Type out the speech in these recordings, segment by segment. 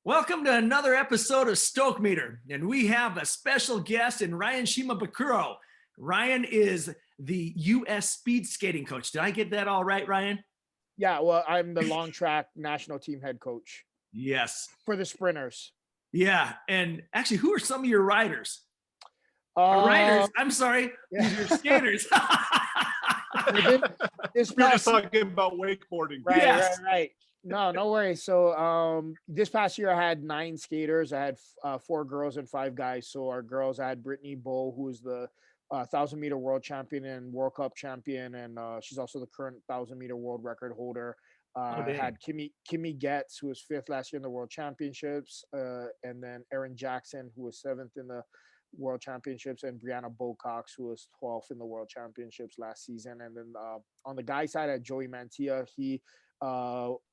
Welcome to another episode of Stokemeter, and we have a special guest in Ryan Shimabukuro. Ryan is the U.S. speed skating coach. Did I get that all right, Ryan? Yeah, well, I'm the long track national team head coach Yes. for the sprinters. Yeah, and actually, who are some of your riders? Riders? I'm sorry, yeah. These are skaters. This You're just talking about wakeboarding. Right, Yes. right. No worries. So this past year I had 9 skaters. I had 4 girls and 5 guys. So our girls, I had Brittany Bowe, who is the 1,000-meter world champion and World Cup champion, and she's also the current 1,000-meter world record holder. Had Kimmy Getz, who was 5th last year in the World Championships, and then Erin Jackson, who was 7th in the World Championships, and Brianna Bocox, who was 12th in the World Championships last season. And then on the guy side, I had Joey Mantia. He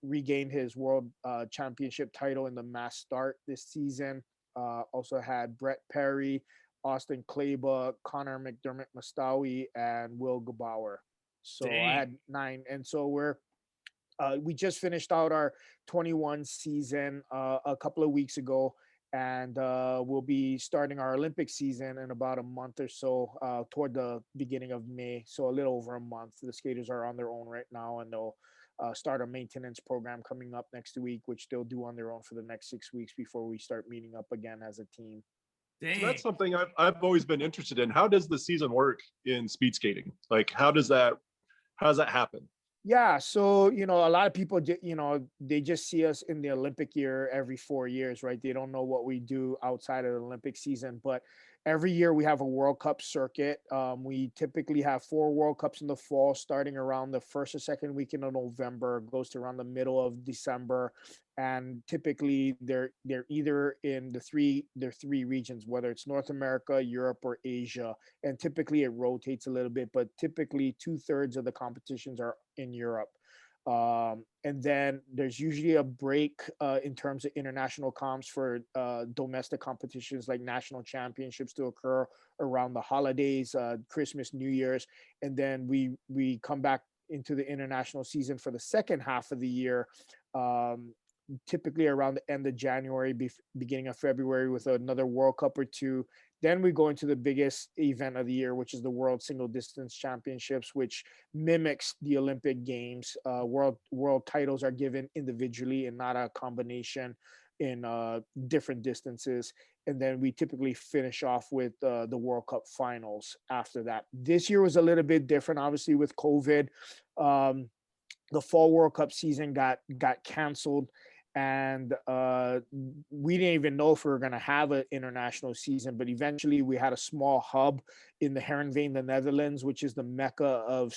regained his World Championship title in the mass start this season. Also had Brett Perry, Austin Kleba, Connor McDermott Mustawi, and Will Gebauer. So Dang. I had 9. And so we just finished out our 21 season a couple of weeks ago, and we'll be starting our Olympic season in about a month or so, toward the beginning of May. So a little over a month. The skaters are on their own right now, and they'll start a maintenance program coming up next week, which they'll do on their own for the next 6 weeks before we start meeting up again as a team. Dang. So that's something I've always been interested in. How does the season work in speed skating? Like, how does that happen? Yeah, so a lot of people, they just see us in the Olympic year every 4 years, right? They don't know what we do outside of the Olympic season, but every year we have a World Cup circuit. We typically have 4 World Cups in the fall, starting around the first or second weekend of November, goes to around the middle of December, and typically they're either in the three regions, whether it's North America, Europe, or Asia, and typically it rotates a little bit, but typically 2/3 of the competitions are in Europe. And then there's usually a break in terms of international comps for domestic competitions like national championships to occur around the holidays, Christmas, New Year's, and then we come back into the international season for the second half of the year, typically around the end of January, beginning of February, with another World Cup or 2. Then we go into the biggest event of the year, which is the World Single Distance Championships, which mimics the Olympic Games. World titles are given individually and not a combination in different distances. And then we typically finish off with the World Cup finals after that. This year was a little bit different, obviously, with COVID. The fall World Cup season got canceled, and we didn't even know if we were going to have an international season, but eventually we had a small hub in the Heerenveen, the Netherlands, which is the mecca of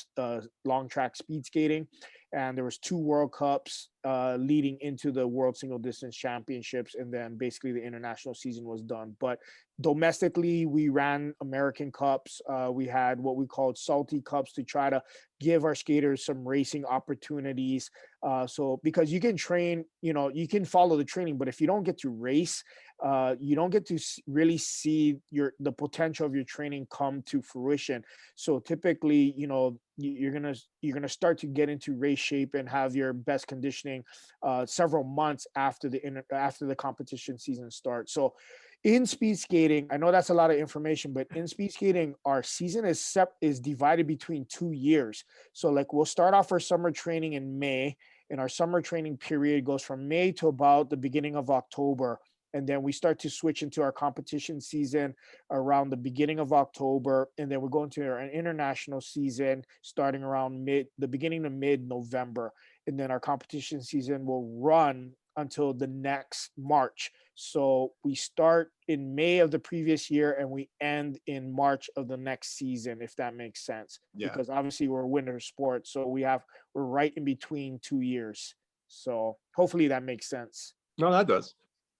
long track speed skating. And there was 2 World Cups leading into the World Single Distance Championships, and then basically the international season was done. But domestically, we ran American Cups. We had what we called Salty Cups to try to give our skaters some racing opportunities. So because you can train, you can follow the training, but if you don't get to race, you don't get to really see the potential of your training come to fruition. So typically, you're gonna start to get into race shape and have your best conditioning several months after the competition season starts. So in speed skating, I know that's a lot of information, but in speed skating, our season is divided between 2 years. So like we'll start off our summer training in May, and our summer training period goes from May to about the beginning of October. And then we start to switch into our competition season around the beginning of October. And then we're going to our international season starting around the beginning to mid-November. And then our competition season will run until the next March. So we start in May of the previous year and we end in March of the next season, if that makes sense. Yeah. Because obviously we're winter sports. So we're right in between 2 years. So hopefully that makes sense. No, that does.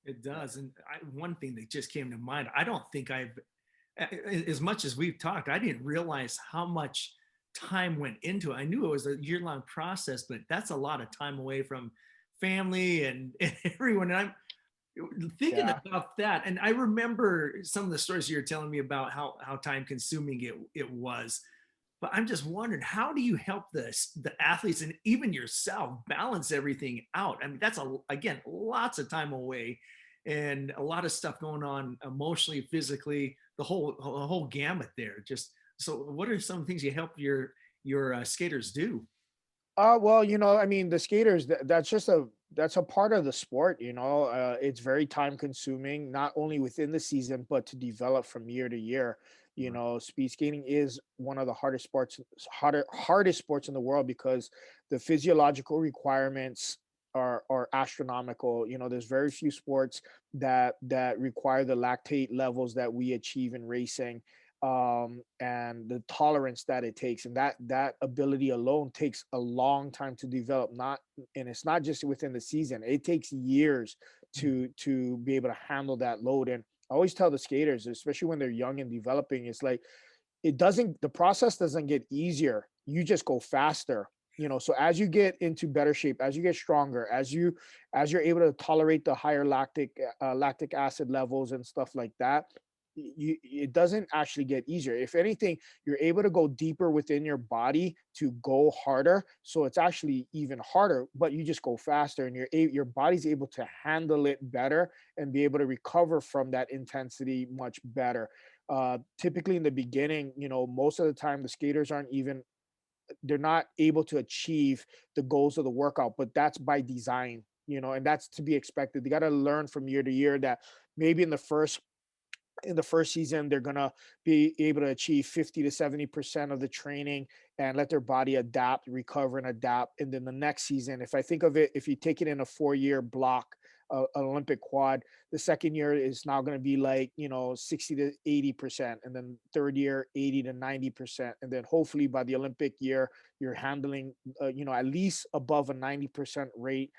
It does. And one thing that just came to mind, I don't think as much as we've talked, I didn't realize how much time went into it. I knew it was a year-long process, but that's a lot of time away from family and everyone. And Thinking Yeah. about that, and I remember some of the stories you were telling me about how time consuming it was. But I'm just wondering, how do you help the athletes and even yourself balance everything out? I mean, that's again lots of time away, and a lot of stuff going on emotionally, physically, the whole gamut there. Just so, what are some things you help your skaters do? Well, I mean, the skaters, that's a part of the sport, it's very time consuming, not only within the season, but to develop from year to year. Right. Speed skating is one of the hardest sports in the world because the physiological requirements are astronomical. There's very few sports that require the lactate levels that we achieve in racing, and the tolerance that it takes, and that ability alone takes a long time to develop. Not And it's not just within the season, it takes years to be able to handle that load. And I always tell the skaters, especially when they're young and developing, it's like, the process doesn't get easier, you just go faster. So as you get into better shape, as you get stronger, as you're able to tolerate the higher lactic acid levels and stuff like that, it doesn't actually get easier. If anything, you're able to go deeper within your body to go harder, so it's actually even harder, but you just go faster, and your body's able to handle it better and be able to recover from that intensity much better. Typically in the beginning, most of the time the skaters they're not able to achieve the goals of the workout, but that's by design, and that's to be expected. They got to learn from year to year that maybe in the first season they're going to be able to achieve 50 to 70% of the training and let their body adapt, recover, and adapt. And then the next season, if I think of it, if you take it in a 4-year block, an Olympic quad, the second year is now going to be like 60 to 80%, and then third year 80 to 90%, and then hopefully by the Olympic year you're handling at least above a 90% rate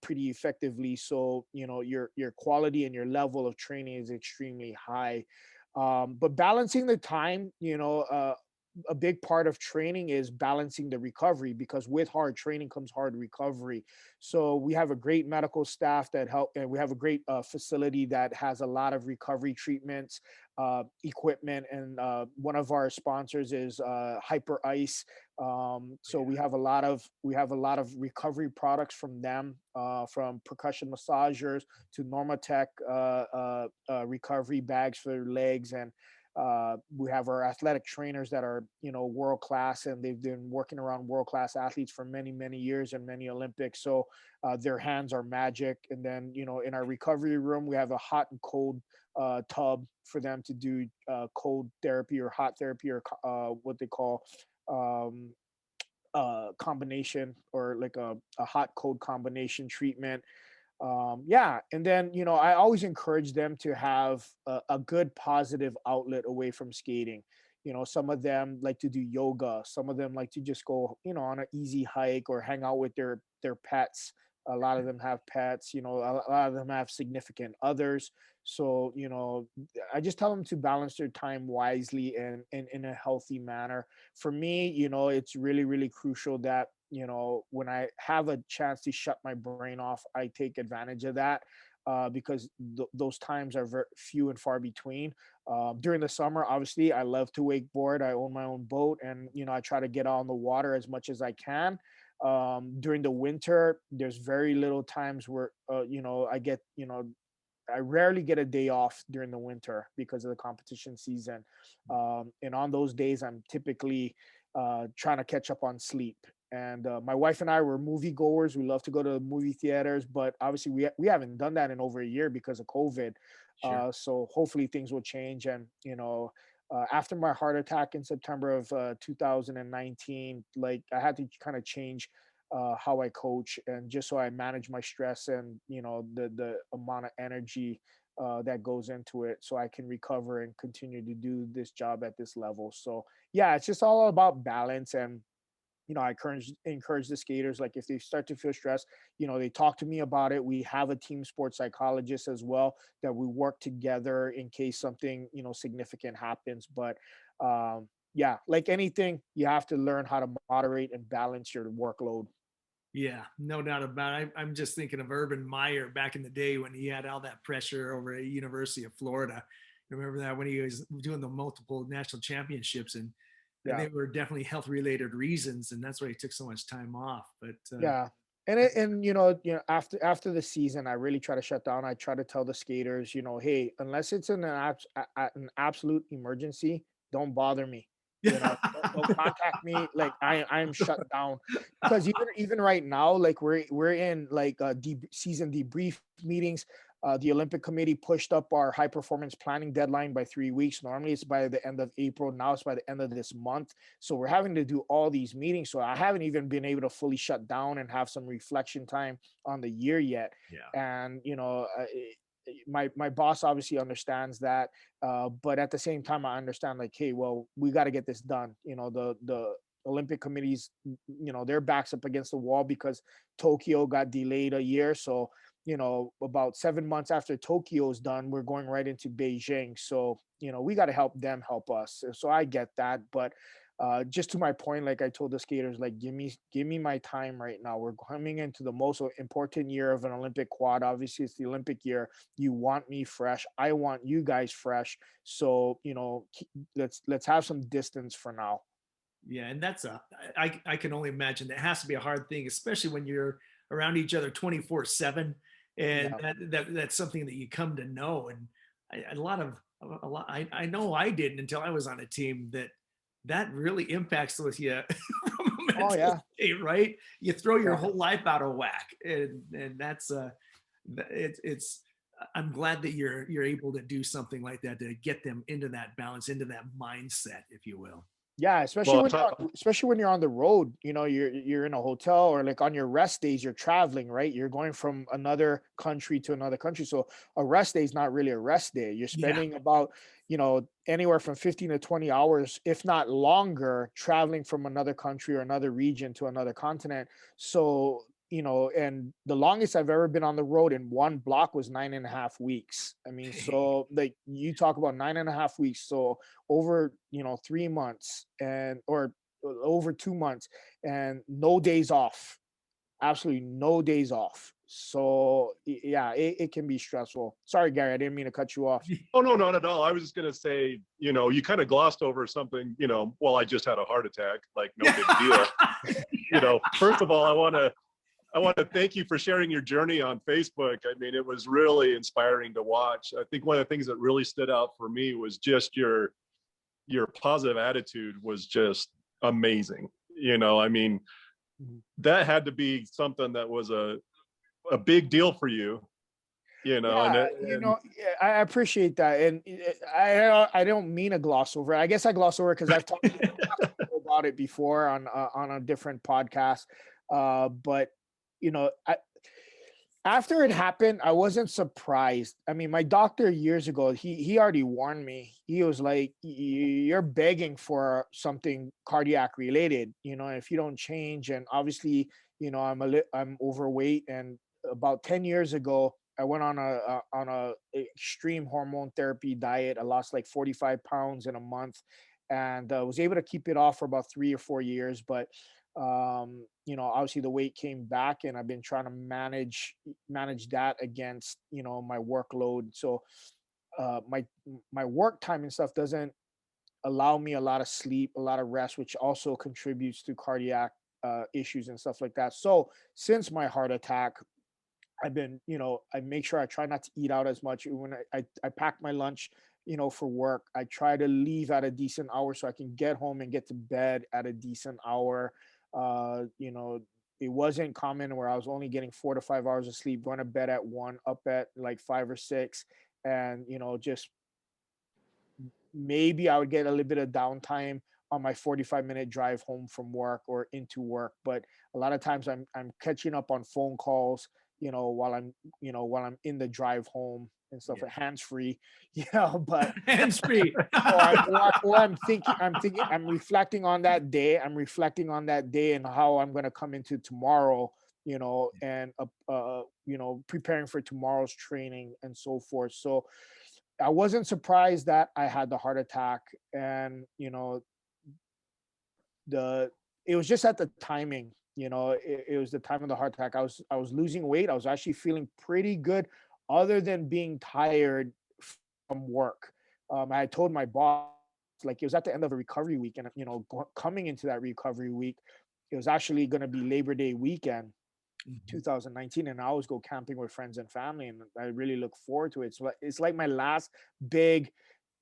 pretty effectively. So your quality and your level of training is extremely high. But balancing the time, a big part of training is balancing the recovery, because with hard training comes hard recovery. So we have a great medical staff that help, and we have a great facility that has a lot of recovery treatments, equipment, and one of our sponsors is Hyper Ice. So we have a lot of recovery products from them, from percussion massagers to Normatec recovery bags for their legs. And we have our athletic trainers that are world class, and they've been working around world class athletes for many, many years and many Olympics. So their hands are magic. And then in our recovery room we have a hot and cold tub for them to do cold therapy or hot therapy, or what they call um, combination, or like a hot cold combination treatment. Yeah, and then I always encourage them to have a good positive outlet away from skating. Some of them like to do yoga, some of them like to just go on an easy hike or hang out with their pets. A lot of them have pets, a lot of them have significant others. So I just tell them to balance their time wisely and in a healthy manner. For me, it's really, really crucial that when I have a chance to shut my brain off, I take advantage of that, because those times are very few and far between. During the summer, obviously, I love to wakeboard. I own my own boat, and I try to get on the water as much as I can. During the winter, there's very little times where I rarely get a day off during the winter because of the competition season. And on those days, I'm typically trying to catch up on sleep. And my wife and I were movie goers. We love to go to movie theaters, but obviously we haven't done that in over a year because of COVID. Sure. So hopefully things will change. And after my heart attack in September of 2019, like I had to kind of change how I coach, and just so I manage my stress and the amount of energy that goes into it, so I can recover and continue to do this job at this level. So yeah, it's just all about balance. And I encourage the skaters, like if they start to feel stressed, they talk to me about it. We have a team sports psychologist as well that we work together in case something significant happens. But yeah, like anything, you have to learn how to moderate and balance your workload. Yeah, no doubt about it. I'm just thinking of Urban Meyer back in the day when he had all that pressure over at University of Florida. Remember that when he was doing the multiple national championships, and Yeah. they were definitely health related reasons, and that's why he took so much time off. But Yeah. And after the season, I really try to shut down. I try to tell the skaters, hey, unless it's an absolute emergency, don't bother me. Don't contact me. Like I'm shut down. Because even right now, like we're in like season debrief meetings. The Olympic Committee pushed up our high performance planning deadline by 3 weeks. Normally it's by the end of April. Now it's by the end of this month. So we're having to do all these meetings. So I haven't even been able to fully shut down and have some reflection time on the year yet. yeah, And my boss obviously understands that, but at the same time, I understand like, hey, well, we got to get this done. The Olympic committees, their backs up against the wall because Tokyo got delayed a year. So about 7 months after Tokyo's done, we're going right into Beijing. So, we got to help them help us. So I get that. But just to my point, like I told the skaters, like, give me my time right now. We're coming into the most important year of an Olympic quad. Obviously, it's the Olympic year. You want me fresh. I want you guys fresh. So, let's have some distance for now. yeah, and I can only imagine that has to be a hard thing, especially when you're around each other 24/7, and Yeah. that's something that you come to know. And a lot I know I didn't until I was on a team that really impacts with you from a Oh mental yeah. state, right? You throw your Yeah. whole life out of whack, and that's it's. I'm glad that you're able to do something like that to get them into that balance, into that mindset, if you will. Yeah, especially Well, when you're on the road, you're in a hotel or like on your rest days, you're traveling, right? You're going from another country to another country. So a rest day is not really a rest day. You're Yeah. spending about, anywhere from 15 to 20 hours, if not longer, traveling from another country or another region to another continent. So, and the longest I've ever been on the road in one block was 9.5 weeks. I mean, so like you talk about 9.5 weeks. So over 3 months and or over 2 months and no days off, absolutely no days off. So yeah, it can be stressful. Sorry, Gary, I didn't mean to cut you off. oh no, not at all. I was just gonna say, you kind of glossed over something. Well, I just had a heart attack. Like, no big deal. First of all, I want to thank you for sharing your journey on Facebook. I mean, it was really inspiring to watch. I think one of the things that really stood out for me was just your positive attitude was just amazing. I mean, Mhm. that had to be something that was a big deal for you, and Yeah, yeah, I appreciate that, and I don't mean to gloss over it. I guess I gloss over it because I've talked about it before on a different podcast. But after it happened, I wasn't surprised. I mean, my doctor years ago, he already warned me. He was like, You're begging for something cardiac related, if you don't change." And obviously, I'm overweight, and about 10 years ago, I went on a extreme hormone therapy diet. I lost like 45 pounds in a month, and was able to keep it off for about 3 or 4 years. But obviously the weight came back, and I've been trying to manage that against my workload. So my work time and stuff doesn't allow me a lot of sleep, a lot of rest, which also contributes to cardiac issues and stuff like that. So since my heart attack, I've been, I make sure I try not to eat out as much. When I pack my lunch, for work, I try to leave at a decent hour so I can get home and get to bed at a decent hour. It wasn't common where I was only getting 4 to 5 hours of sleep, going to bed at 1, up at like 5 or 6, and just maybe I would get a little bit of downtime on my 45-minute drive home from work or into work. But a lot of times I'm catching up on phone calls, while I'm in the drive home and stuff, Yeah. hands free, but Hands free. I'm reflecting on that day. I'm reflecting on that day and how I'm going to come into tomorrow, and preparing for tomorrow's training and so forth. So I wasn't surprised that I had the heart attack, and the it was just at the timing. it was the time of the heart attack. I was losing weight. I was actually feeling pretty good, other than being tired from work. I had told my boss, like, it was at the end of a recovery week, and coming into that recovery week, it was actually going to be Labor Day weekend, Mhm. 2019, and I always go camping with friends and family, and I really look forward to it. So it's like my last big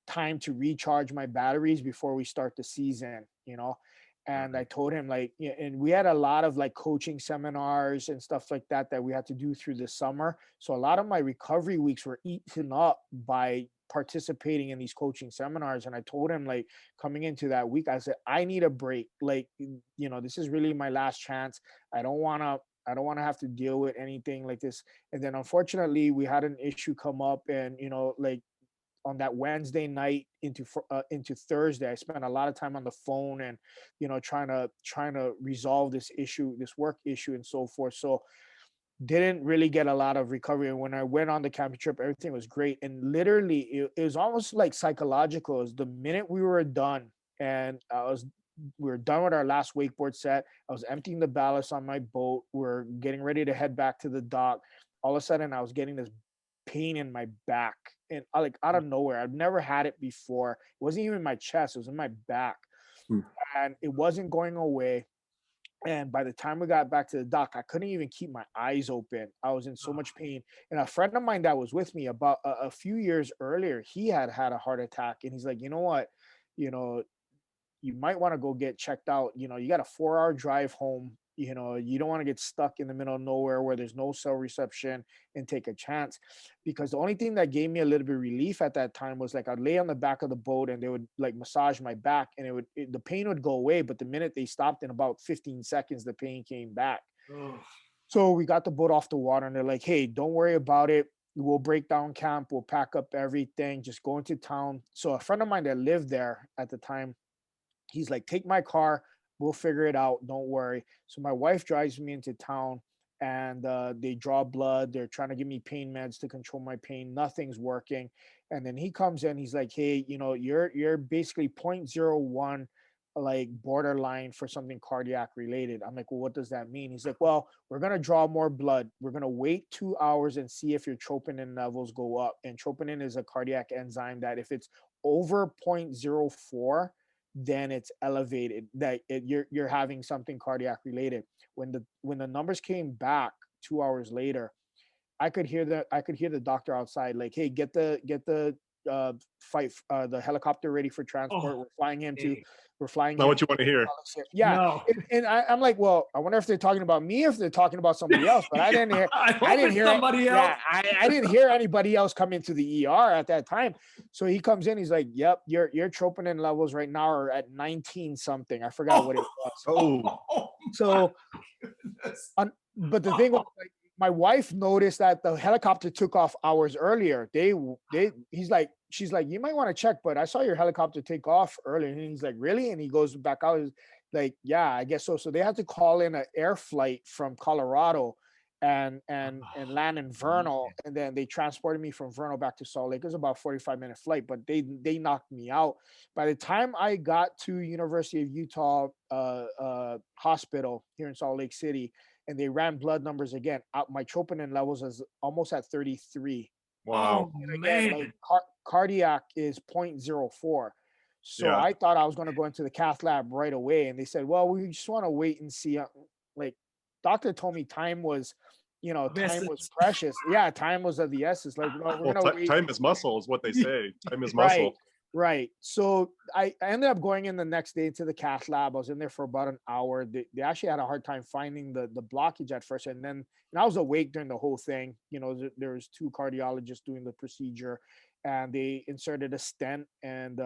time to recharge my batteries before we start the season. And I told him, like, yeah, and we had a lot of like coaching seminars and stuff like that we had to do through the summer. So a lot of my recovery weeks were eaten up by participating in these coaching seminars. And I told him, like, coming into that week, I said, I need a break. Like, this is really my last chance. I don't want to have to deal with anything like this. And then unfortunately, we had an issue come up, and like, on that Wednesday night into Thursday, I spent a lot of time on the phone, and trying to resolve this issue, this work issue, and so forth. So didn't really get a lot of recovery. And when I went on the camping trip, everything was great. And literally, it was almost like psychological. It was the minute we were done, and we were done with our last wakeboard set. I was emptying the ballast on my boat. We're getting ready to head back to the dock. All of a sudden, I was getting this pain in my back, and like out of nowhere. I've never had it before. It wasn't even in my chest, it was in my back. Hmm. And it wasn't going away. And by the time we got back to the dock, I couldn't even keep my eyes open. I was in so much pain. And a friend of mine that was with me about a few years earlier, he had had a heart attack, and he's like, you know what, you know, you might want to go get checked out. You got a 4-hour drive home. You don't want to get stuck in the middle of nowhere where there's no cell reception and take a chance. Because the only thing that gave me a little bit of relief at that time was, like, I'd lay on the back of the boat, and they would like massage my back, and the pain would go away. But the minute they stopped, in about 15 seconds, the pain came back. Oh, So we got the boat off the water, and they're like, hey, don't worry about it. We'll break down camp. We'll pack up everything. Just go into town. So a friend of mine that lived there at the time, he's like, take my car, we'll figure it out, don't worry. So my wife drives me into town, and they draw blood. They're trying to give me pain meds to control my pain. Nothing's working. And then he comes in, he's like, hey, you're basically point 0.01, like, borderline for something cardiac related. I'm like, well, what does that mean? He's like, well, we're going to draw more blood. We're going to wait 2 hours and see if your troponin levels go up. And troponin is a cardiac enzyme that, if it's over point 0.04, then it's elevated, that you're having something cardiac related. When the numbers came back 2 hours later, I could hear the doctor outside, like, hey, get the the helicopter ready for transport. oh, hey, We're flying Not him. what you want to hear. Yeah. no. And I'm like, well, I wonder if they're talking about me, if they're talking about somebody else. But I didn't hear. I hope I didn't it's hear. somebody Yeah, else. I didn't hear anybody else come into the ER at that time. So he comes in. He's like, "Yep, your troponin levels right now are at 19 something. I forgot what it was." Oh, So, goodness. but the thing was, like, my wife noticed that the helicopter took off hours earlier. She's like, you might want to check, but I saw your helicopter take off earlier. And he's like, really? And he goes back out. He's like, yeah, I guess so. So they had to call in an air flight from Colorado and land in Vernal, and then they transported me from Vernal back to Salt Lake. It was about a 45-minute flight, but they knocked me out. By the time I got to University of Utah hospital here in Salt Lake City, and they ran blood numbers again, my troponin levels is almost at 33. wow. Oh, And again, like, man. cardiac is point 0.04. So Yeah. I thought I was going to go into the cath lab right away, and they said, well, we just want to wait and see. Like, doctor told me time was Essence. precious. Yeah, time was of the essence. Like, we're Well, gonna wait. time is muscle, is what they say. Time is Right, muscle. right. So I ended up going in the next day to the cath lab. I was in there for about an hour. They actually had a hard time finding the blockage at first, and I was awake during the whole thing. There was 2 cardiologists doing the procedure, and they inserted a stent and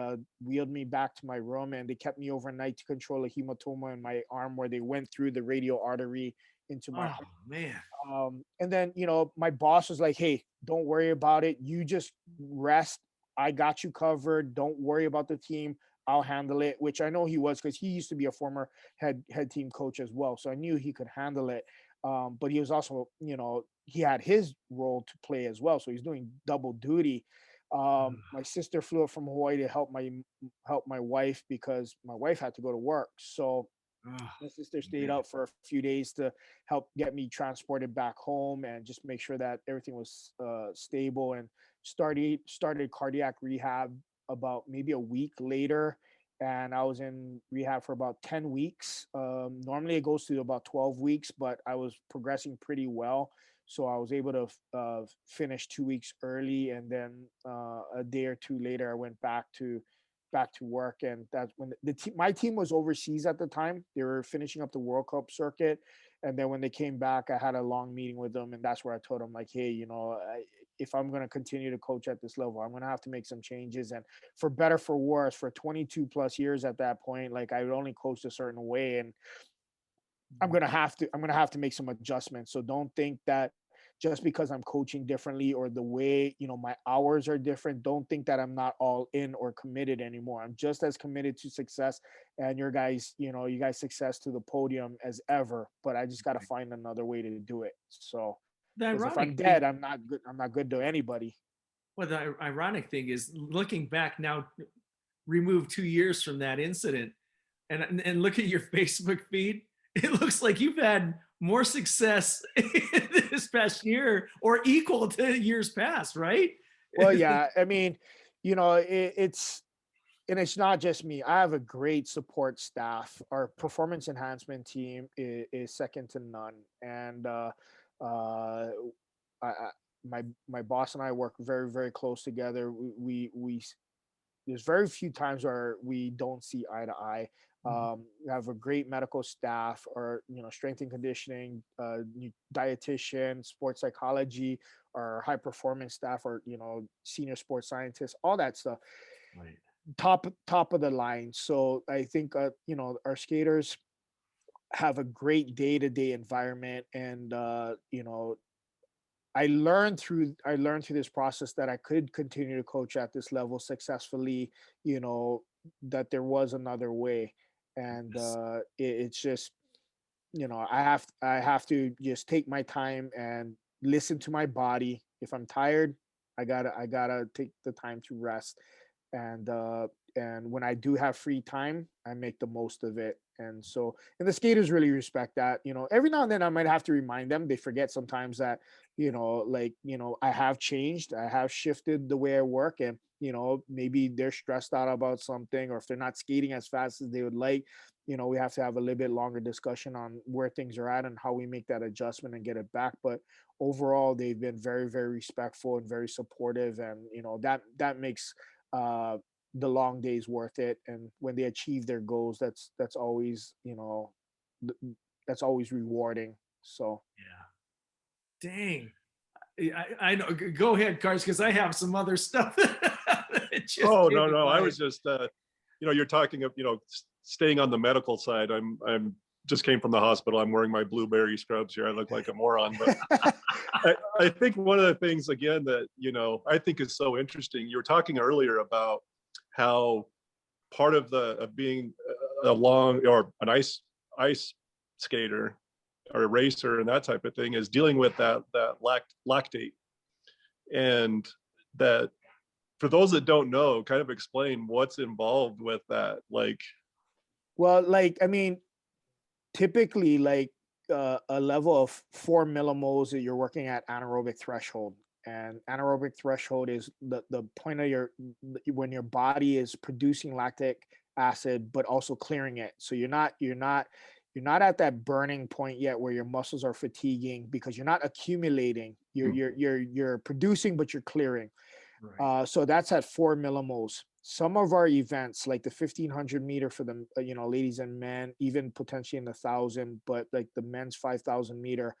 wheeled me back to my room, and they kept me overnight to control a hematoma in my arm where they went through the radial artery into my Oh, man. and then, my boss was like, hey, don't worry about it. You just rest. I got you covered. Don't worry about the team. I'll handle it, which I know he was, because he used to be a former head team coach as well. So I knew he could handle it. But he was also, he had his role to play as well. So he's doing double duty. My sister flew up from Hawaii to help my wife, because my wife had to go to work. So Ugh. My sister stayed out for a few days to help get me transported back home and just make sure that everything was stable, and started cardiac rehab about maybe a week later. And I was in rehab for about 10 weeks. Normally it goes to about 12 weeks, but I was progressing pretty well. So I was able to finish 2 weeks early. And then a day or two later, I went back to work. And that's when my team was overseas at the time. They were finishing up the World Cup circuit. And then when they came back, I had a long meeting with them, and that's where I told them, like, hey, if I'm going to continue to coach at this level, I'm going to have to make some changes. And for better, for worse, for 22 plus years at that point, like, I would only coach a certain way, and I'm gonna have to make some adjustments. So don't think that just because I'm coaching differently, or the way, my hours are different, don't think that I'm not all in or committed anymore. I'm just as committed to success, and you guys success to the podium as ever. But I just got to find another way to do it. So, The because if I'm ironic dead, thing, I'm not good to anybody. the ironic thing is, looking back now, removed 2 years from that incident, and look at your Facebook feed. It looks like you've had more success this past year, or equal to years past, right? Well, yeah, I mean, it's not just me. I have a great support staff. Our performance enhancement team is second to none. And uh, I my boss and I work very, very close together. There's very few times where we don't see eye to eye. Mhm. We have a great medical staff, or strength and conditioning, dietitian, sports psychology, our high performance staff, or senior sports scientists, all that stuff. Right. Top of the line. So I think our skaters have a great day to day environment. And I learned through this process that I could continue to coach at this level successfully, you know, that there was another way. And Yes. it's just, I have to just take my time and listen to my body. If I'm tired, I gotta take the time to rest. And when I do have free time, I make the most of it. And the skaters really respect that. Every now and then I might have to remind them. They forget sometimes that, I have changed, I have shifted the way I work. And maybe they're stressed out about something, or if they're not skating as fast as they would like, we have to have a little bit longer discussion on where things are at and how we make that adjustment and get it back. But overall, they've been very, very respectful and very supportive. And that makes uh the long days worth it. And when they achieve their goals, that's always, that's always rewarding. So Yeah. Dang. I know. Go ahead, Cars, because I have some other stuff that just Oh, came no, to no. I mind. was just, you're talking of, staying on the medical side. I'm just came from the hospital. I'm wearing my blueberry scrubs here. I look like a moron, but I think one of the things, again, that, I think is so interesting. You were talking earlier about how part of being a long, or an ice skater or a racer and that type of thing, is dealing with that lactate. And that, for those that don't know, kind of explain what's involved with that. Like, well, like, I mean, typically, like, a level of 4 millimoles that you're working at anaerobic threshold. And anaerobic threshold is the point of when your body is producing lactic acid but also clearing it. So you're not at that burning point yet where your muscles are fatiguing, because you're not accumulating. You're producing, but you're clearing. Right. So that's at 4 millimoles. Some of our events, like the 1500 meter for the ladies and men, even potentially in the 1,000, but like the men's 5,000 meter,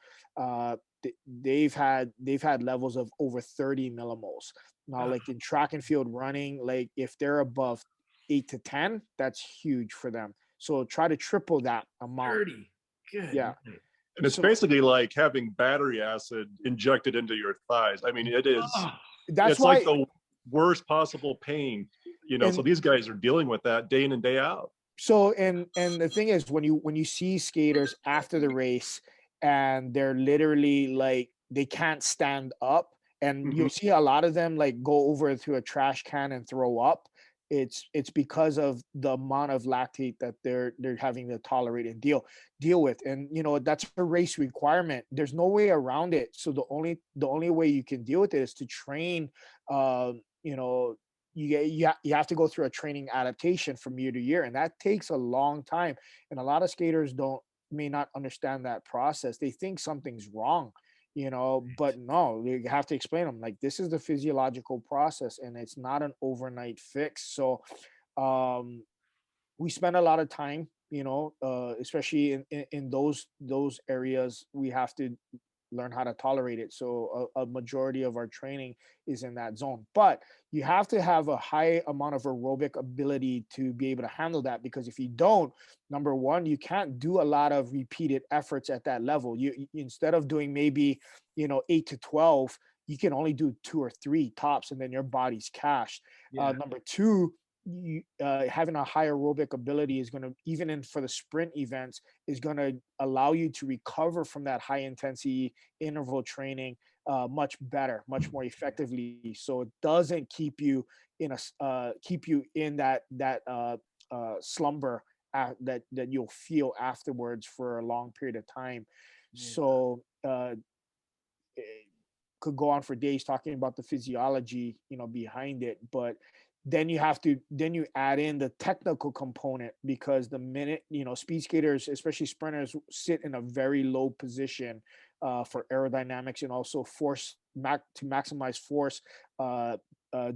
they've had levels of over 30 millimoles. Now, like in track and field running, like if they're above 8 to 10, that's huge for them. So try to triple that amount. 30. Good. Yeah. night. and it's So basically like having battery acid injected into your thighs. I mean, Oh, that's it's like why. the worst possible pain, so And these guys are dealing with that day in and day out. so and the thing is, when you see skaters after the race, and they're literally like, they can't stand up, and Mhm. you see a lot of them like go over to a trash can and throw up, it's because of the amount of lactate that they're having to tolerate and deal with. And that's a race requirement. There's no way around it. So the only way you can deal with it is to train. You know, you have to go through a training adaptation from year to year, and that takes a long time. And a lot of skaters may not understand that process. They think something's wrong, but no, you have to explain them like this is the physiological process and it's not an overnight fix. So um we spend a lot of time, especially in those areas. We have to learn how to tolerate it. So a majority of our training is in that zone. But you have to have a high amount of aerobic ability to be able to handle that, because if you don't, number one, you can't do a lot of repeated efforts at that level. Instead of doing maybe 8 to 12, you can only do 2 or 3 tops, and then your body's cashed. Yeah. Number two, having a high aerobic ability is going to, even in for the sprint events, is going to allow you to recover from that high intensity interval training much better, much more effectively. So it doesn't keep you in that slumber that you'll feel afterwards for a long period of time. Yeah. So could go on for days talking about the physiology, behind it, but then you add in the technical component, because the minute, speed skaters, especially sprinters, sit in a very low position for aerodynamics and also force to maximize force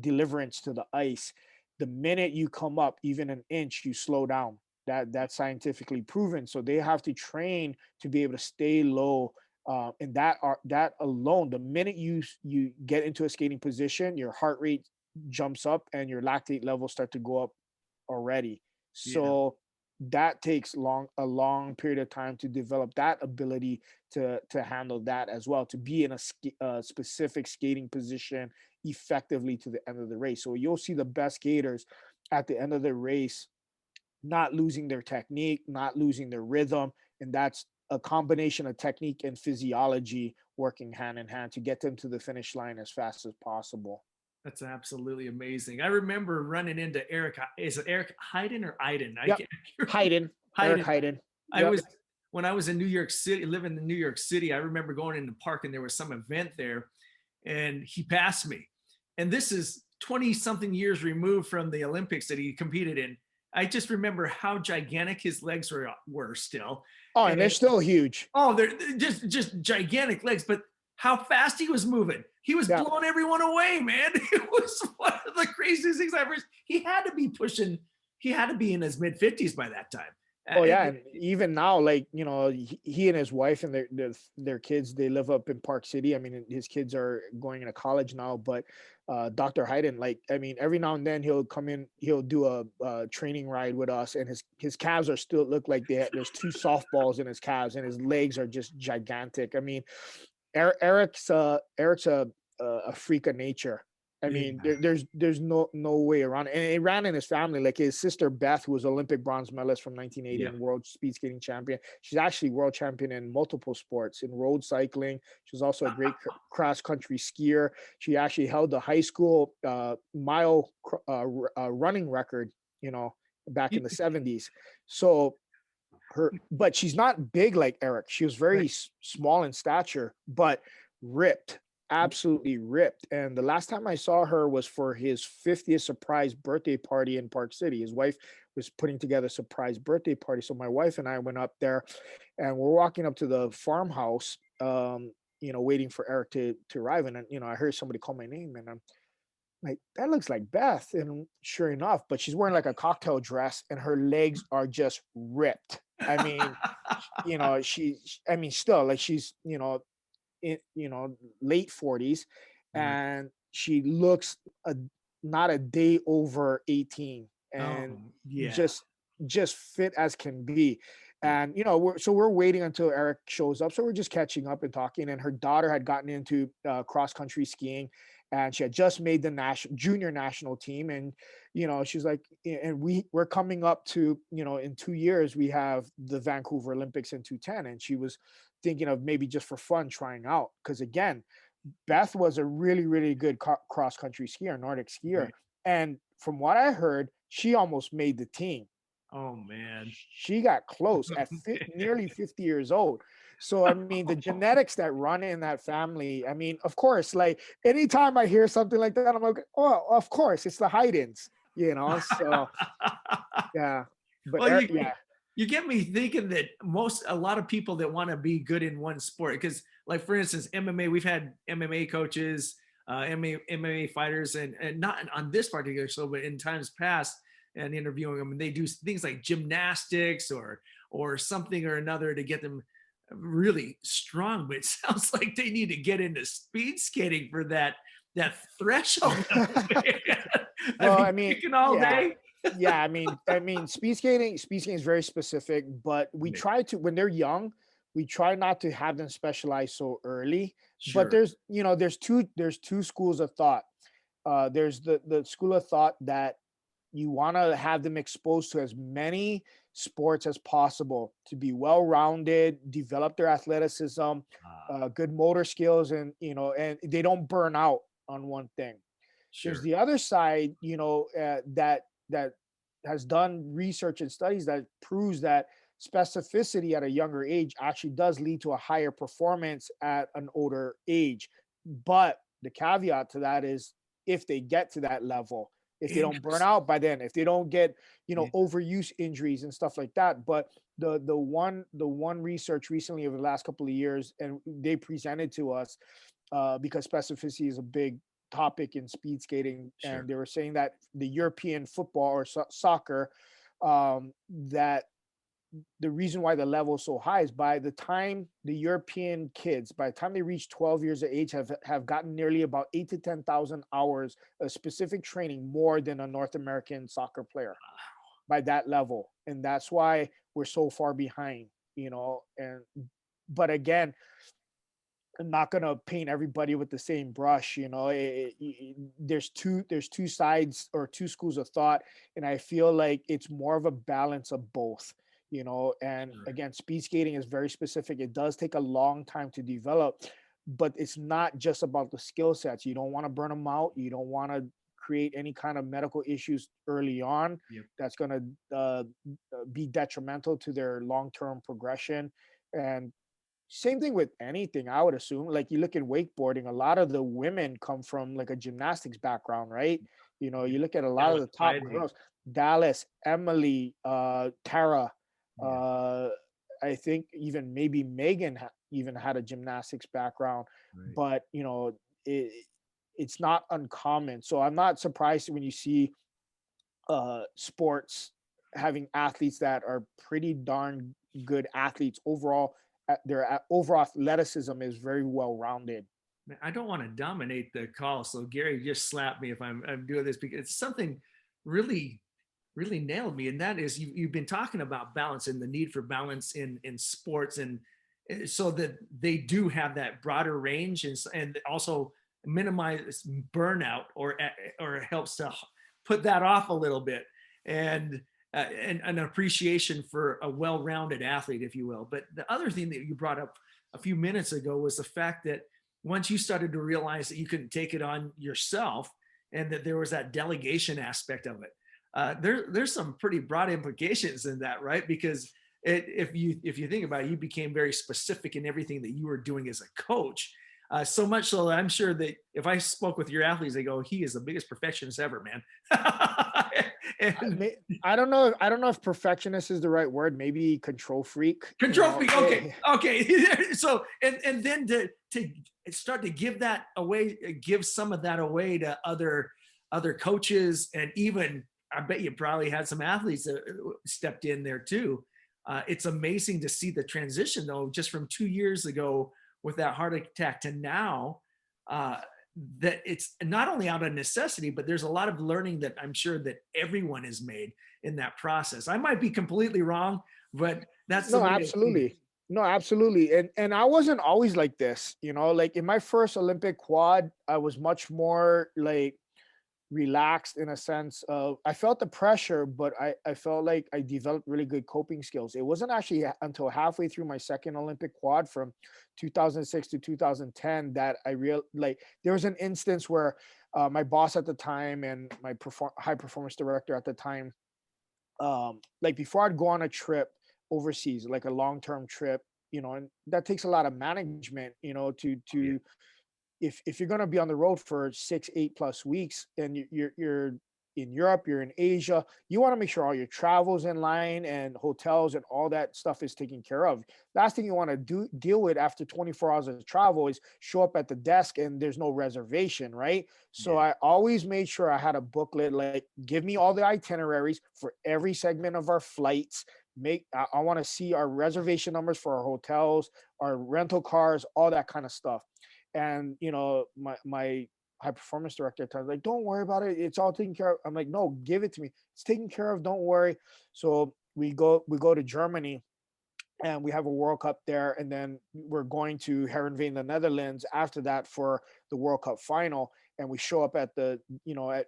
deliverance to the ice. The minute you come up even an inch, you slow down. That's scientifically proven. So they have to train to be able to stay low. And that alone, the minute you get into a skating position, your heart rate jumps up and your lactate levels start to go up already. So that takes a long period of time to develop that ability to handle that as well, to be in a specific skating position effectively to the end of the race. So you'll see the best skaters at the end of the race not losing their technique, not losing their rhythm. And that's a combination of technique and physiology working hand in hand to get them to the finish line as fast as possible. That's absolutely amazing. I remember running into Eric. Is it Eric Hayden or Iden? Yep. Hayden. Eric Hayden. Yep. When I was in New York City, living in New York City, I remember going in the park and there was some event there and he passed me. And this is 20 something years removed from the Olympics that he competed in. I just remember how gigantic his legs were still. Oh, and they're still huge. Oh, they're just gigantic legs, but how fast he was moving. He was blowing everyone away, man. It was one of the craziest things I've ever seen. He had to be in his mid 50s by that time. Oh yeah, and even now, like, he and his wife and their kids, they live up in Park City. I mean, his kids are going into college now, but Dr. Hayden, like, I mean, every now and then he'll come in, he'll do a training ride with us, and his calves are still look like there's 2 softballs in his calves, and his legs are just gigantic. I mean, Eric's a freak of nature. I mean, there's no way around it. And it ran in his family. Like his sister Beth, who was Olympic bronze medalist from 1980 and world speed skating champion. She's actually world champion in multiple sports, in road cycling. She's also a great cross country skier. She actually held the high school mile running record, back in the 70s. So but she's not big like Eric. She was very small in stature, but ripped. Absolutely ripped. And the last time I saw her was for his 50th surprise birthday party in Park City. His wife was putting together a surprise birthday party. So my wife and I went up there, and we're walking up to the farmhouse, waiting for Eric to arrive. And I heard somebody call my name, and I'm like, that looks like Beth. And sure enough, but she's wearing like a cocktail dress and her legs are just ripped. I mean, still like she's, late 40s, and she looks not a day over 18, and just fit as can be. And we're waiting until Eric shows up, so we're just catching up and talking. And her daughter had gotten into cross country skiing, and she had just made the junior national team. And she's like, and we're coming up to, in 2 years we have the Vancouver Olympics in 210, and she was thinking of maybe just for fun trying out, because again, Beth was a really, really good cross country skier, Nordic skier. And from what I heard, she almost made the team. Oh man. She got close at nearly 50 years old. So, I mean, the genetics that run in that family, I mean, of course, like anytime I hear something like that, I'm like, oh, of course, it's the Haydens, you know? So, yeah. But Well, yeah, you get me thinking that a lot of people that want to be good in one sport, because like for instance, MMA, we've had MMA coaches, MMA fighters, and not on this particular show, but in times past, and interviewing them, and they do things like gymnastics or something or another to get them really strong. But it sounds like they need to get into speed skating for that threshold. well, I I mean, mean, kicking all yeah. day. Yeah, I mean, speed skating is very specific, but we Yeah. try to when they're young, we try not to have them specialize so early. But Sure. there's two schools of thought. There's the school of thought that you want to have them exposed to as many sports as possible to be well-rounded, develop their athleticism, good motor skills, and and they don't burn out on one thing. There's Sure. the other side, that has done research and studies that proves that specificity at a younger age actually does lead to a higher performance at an older age. But the caveat to that is if they get to that level, if they don't burn Interesting. out by then, if they don't get, Yeah. overuse injuries and stuff like that. But the one research recently over the last couple of years, and they presented to us, because specificity is a big topic in speed skating, Sure. and they were saying that the European football or soccer, that the reason why the level is so high is by the time the European kids, by the time they reach 12 years of age, have gotten nearly about 8 to 10,000 hours of specific training more than a North American soccer player by that level, and that's why we're so far behind. And but again, I'm not gonna paint everybody with the same brush. There's two sides or two schools of thought, and I feel like it's more of a balance of both. And Sure. again, speed skating is very specific. It does take a long time to develop, but it's not just about the skill sets. You don't want to burn them out. You don't want to create any kind of medical issues early on Yep. that's going to be detrimental to their long-term progression. And same thing with anything, I would assume. Like you look at wakeboarding, a lot of the women come from like a gymnastics background, right? You look at a lot of Dallas the top Bradley. girls, Dallas, Emily, Tara, Yeah. uh, I think even maybe Megan even had a gymnastics background, Right. but it's not uncommon. So I'm not surprised when you see sports having athletes that are pretty darn good athletes overall. Their overall athleticism is very well rounded. Man, I don't want to dominate the call, so Gary just slapped me if I'm doing this because it's something really really nailed me, and that is you've been talking about balance and the need for balance in sports, and so that they do have that broader range and also minimize burnout or helps to put that off a little bit and an appreciation for a well-rounded athlete, if you will. But the other thing that you brought up a few minutes ago was the fact that once you started to realize that you couldn't take it on yourself and that there was that delegation aspect of it, there's some pretty broad implications in that, right? Because if you think about it, you became very specific in everything that you were doing as a coach. So much so that I'm sure that if I spoke with your athletes, they go, "He is the biggest perfectionist ever, man." And I don't know. I don't know if perfectionist is the right word. Maybe control freak. control freak. Okay, okay. So and then to start to give that away, give some of that away to other coaches, and even I bet you probably had some athletes that stepped in there too. It's amazing to see the transition though, just from 2 years ago with that heart attack to now. That it's not only out of necessity, but there's a lot of learning that I'm sure that everyone has made in that process. I might be completely wrong, but that's the No, way I see it. absolutely. No, absolutely. And I wasn't always like this. Like in my first Olympic quad, I was much more like relaxed in a sense of I felt the pressure, but I felt like I developed really good coping skills. It wasn't actually until halfway through my second Olympic quad from 2006 to 2010 that I real like there was an instance where my boss at the time and my high performance director at the time, like before I'd go on a trip overseas, like a long-term trip, and that takes a lot of management, Yeah. to if you're going to be on the road for 6, 8+ weeks and you're in Europe, you're in Asia, you want to make sure all your travels in line and hotels and all that stuff is taken care of. Last thing you want to deal with after 24 hours of travel is show up at the desk and there's no reservation, right? So Yeah. I always made sure I had a booklet, like give me all the itineraries for every segment of our flights. I want to see our reservation numbers for our hotels, our rental cars, all that kind of stuff. And my high performance director at times like, don't worry about it, it's all taken care of. I'm like, no, give it to me, it's taken care of, don't worry. So we go to Germany and we have a World Cup there, and then we're going to Herenveen, the Netherlands after that for the World Cup final. And we show up at at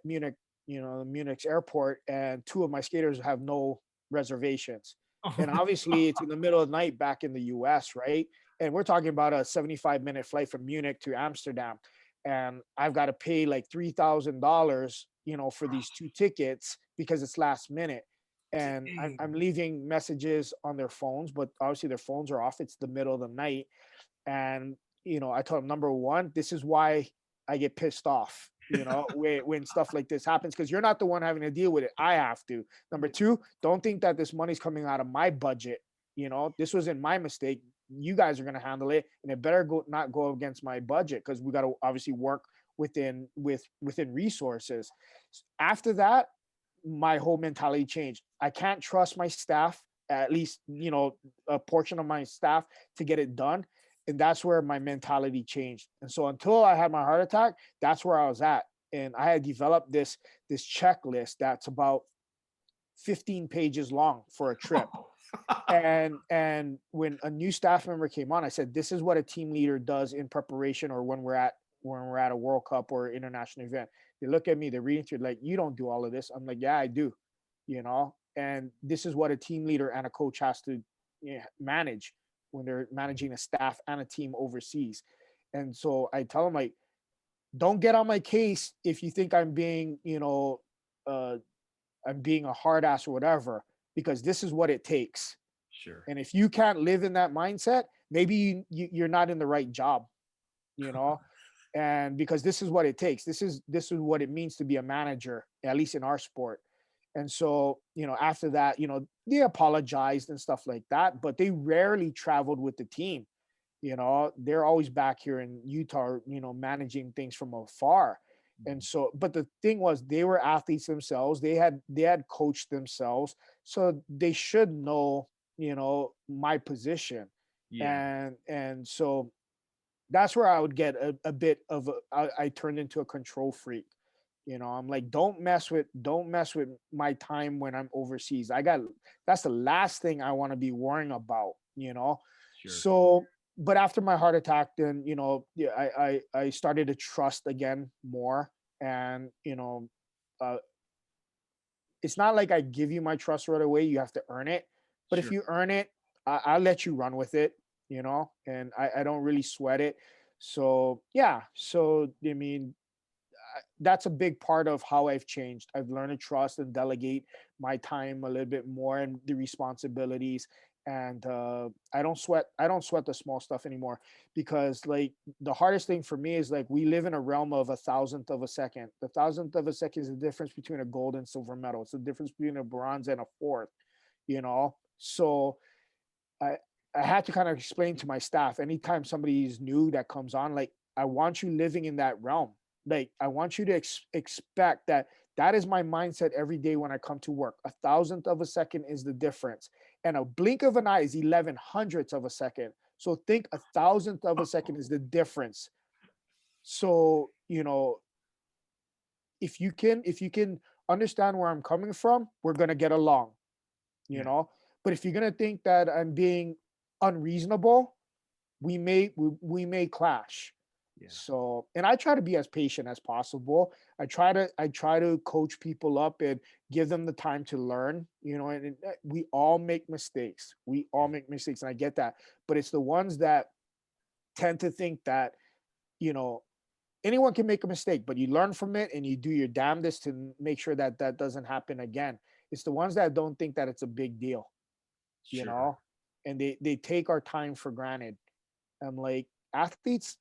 Munich, Munich's airport, and two of my skaters have no reservations. And obviously it's in the middle of the night back in the US, right? And we're talking about a 75-minute flight from Munich to Amsterdam. And I've got to pay like $3,000, for these two tickets because it's last minute. And I'm leaving messages on their phones, but obviously their phones are off. It's the middle of the night. And, I told them, number one, this is why I get pissed off, when stuff like this happens, because you're not the one having to deal with it. I have to. Number two, don't think that this money's coming out of my budget. This wasn't my mistake. You guys are going to handle it, and it better not go against my budget, because we got to obviously work within resources. After that, my whole mentality changed. I can't trust my staff, at least, a portion of my staff, to get it done. And that's where my mentality changed. And so until I had my heart attack, that's where I was at. And I had developed this checklist that's about 15 pages long for a trip. And when a new staff member came on, I said, this is what a team leader does in preparation, or when we're at a World Cup or international event. They look at me, they're reading through, like, you don't do all of this. I'm like, yeah, I do. And this is what a team leader and a coach has to manage when they're managing a staff and a team overseas. And so I tell them, like, don't get on my case if you think I'm being a hard ass or whatever, because this is what it takes. Sure. And if you can't live in that mindset, maybe you're not in the right job, and because this is what it takes. This is what it means to be a manager, at least in our sport. And so, after that, they apologized and stuff like that, but they rarely traveled with the team. They're always back here in Utah, managing things from afar. And so, but the thing was, they were athletes themselves. They had coached themselves, so they should know, my position. Yeah. And so that's where I would get a bit of I turned into a control freak. I'm like, don't mess with my time when I'm overseas. That's the last thing I want to be worrying about. Sure. So, but after my heart attack, then yeah, I started to trust again more. And it's not like I give you my trust right away. You have to earn it. But if Sure. you earn it, I'll let you run with it. And I don't really sweat it. So yeah. So I mean, that's a big part of how I've changed. I've learned to trust and delegate my time a little bit more, and the responsibilities. And I don't sweat the small stuff anymore, because like the hardest thing for me is, like, we live in a realm of a thousandth of a second. The thousandth of a second is the difference between a gold and silver medal. It's the difference between a bronze and a fourth. So I I had to kind of explain to my staff, anytime somebody is new that comes on, like, I want you living in that realm. Like, I want you to expect that that is my mindset every day when I come to work. A thousandth of a second is the difference. And a blink of an eye is 11 hundredths of a second. So think a thousandth of a second is the difference. So, if you can understand where I'm coming from, we're gonna get along, you Yeah. know. But if you're gonna think that I'm being unreasonable, we may clash. Yeah. So, and I try to be as patient as possible. I try to coach people up and give them the time to learn, and we all make mistakes. We all make mistakes, and I get that. But it's the ones that tend to think that, you know, anyone can make a mistake, but you learn from it and you do your damnedest to make sure that that doesn't happen again. It's the ones that don't think that it's a big deal, you Sure. know, and they take our time for granted. I'm like, athletes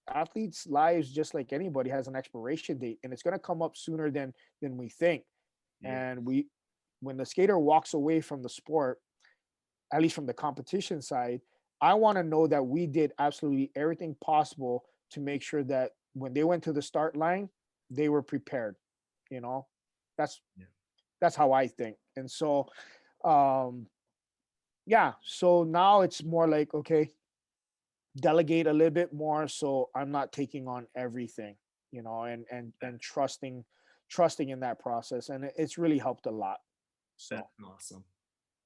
lives, just like anybody, has an expiration date, and it's going to come up sooner than we think. Yeah. And when the skater walks away from the sport, at least from the competition side, I want to know that we did absolutely everything possible to make sure that when they went to the start line, they were prepared. You know, that's Yeah. that's how I think. And so, um, yeah. So now it's more like, okay, delegate a little bit more, so I'm not taking on everything, and trusting in that process, and it's really helped a lot. So That's awesome.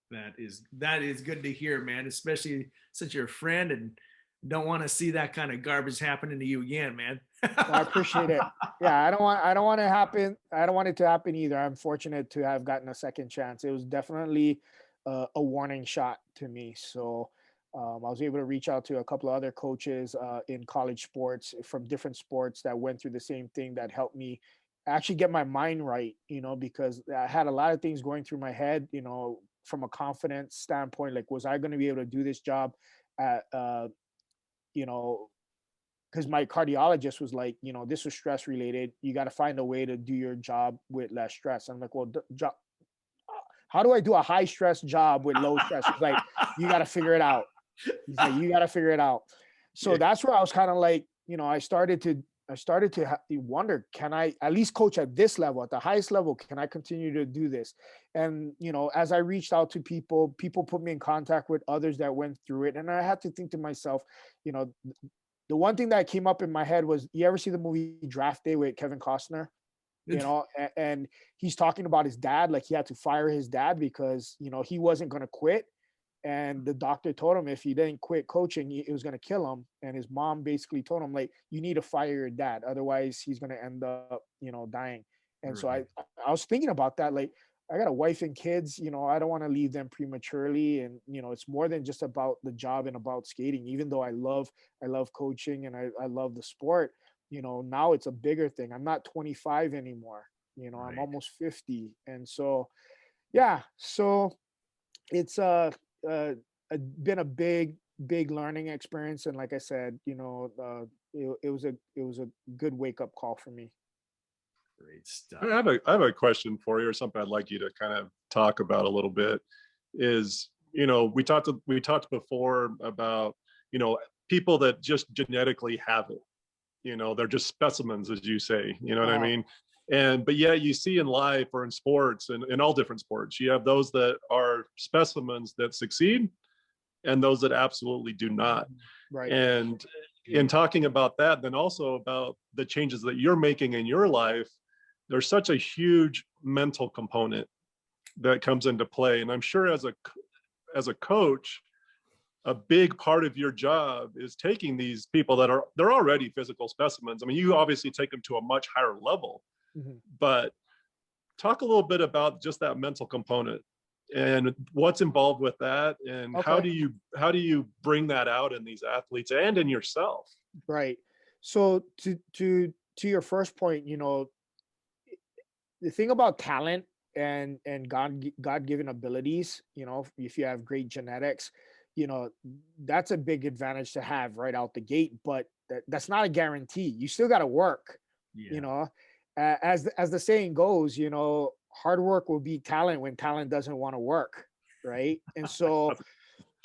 That is good to hear, man. Especially since you're a friend and don't want to see that kind of garbage happening to you again, man. I appreciate it. Yeah, I don't want it to happen either. I'm fortunate to have gotten a second chance. It was definitely a warning shot to me. So I was able to reach out to a couple of other coaches in college sports from different sports that went through the same thing, that helped me actually get my mind right, because I had a lot of things going through my head, from a confidence standpoint. Like, was I going to be able to do this job at, you know, because my cardiologist was like, this was stress related. You got to find a way to do your job with less stress. I'm like, well, how do I do a high stress job with low stress? He's like, you got to figure it out. He's like, you got to figure it out. So Yeah. that's where I was kind of like, I started to wonder, can I at least coach at this level, at the highest level? Can I continue to do this? And, as I reached out to people put me in contact with others that went through it. And I had to think to myself, you know, the one thing that came up in my head was, you ever see the movie Draft Day with Kevin Costner? And he's talking about his dad, like he had to fire his dad because, he wasn't going to quit. And the doctor told him if he didn't quit coaching, it was going to kill him. And his mom basically told him, like, you need to fire your dad. Otherwise he's going to end up, dying. And so Right. I was thinking about that. Like, I got a wife and kids, I don't want to leave them prematurely. And, it's more than just about the job and about skating, even though I love coaching and I love the sport. Now it's a bigger thing. I'm not 25 anymore. I'm Right. almost 50. And so, yeah, so it's been a big learning experience. And like I said, it was a good wake up call for me. Great stuff. I have a question for you, or something I'd like you to kind of talk about a little bit. Is, we talked before about, people that just genetically have it. They're just specimens, as you say. You know what I Uh-huh. mean? But yeah, you see in life or in sports, and in all different sports, you have those that are specimens that succeed, and those that absolutely do not. Right. And in talking about that, then also about the changes that you're making in your life, there's such a huge mental component that comes into play. And I'm sure as a coach, a big part of your job is taking these people they're already physical specimens. I mean, you obviously take them to a much higher level, Mhm. but talk a little bit about just that mental component and what's involved with that, and how Okay. do you bring that out in these athletes and in yourself? Right. So to your first point, the thing about talent and God-given abilities, if you have great genetics, you know, that's a big advantage to have right out the gate. But that's not a guarantee. You still got to work. You Yeah. know, as the saying goes, hard work will beat talent when talent doesn't want to work, right? And so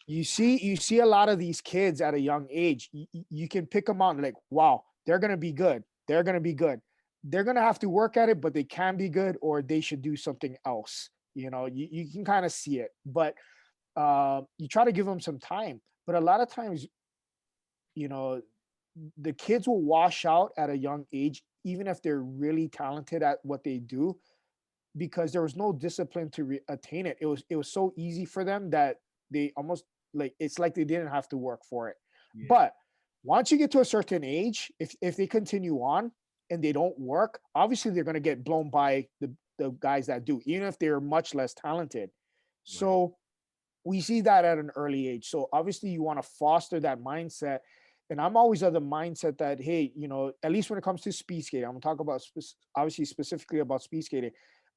you see a lot of these kids at a young age. You can pick them out and like, wow, they're gonna be good. They're gonna be good. They're gonna have to work at it, but they can be good, or they should do something else. You can kind of see it, but you try to give them some time. But a lot of times, you know, the kids will wash out at a young age, even if they're really talented at what they do, because there was no discipline to attain it. It was so easy for them that they almost, like, it's like they didn't have to work for it. Yeah. But Once you get to a certain age, if they continue on and they don't work, obviously they're going to get blown by the guys that do, even if they're much less talented. So we see that at an early age. So obviously you want to foster that mindset. And I'm always of the mindset that, hey, at least when it comes to speed skating, I'm going to talk about obviously specifically about speed skating.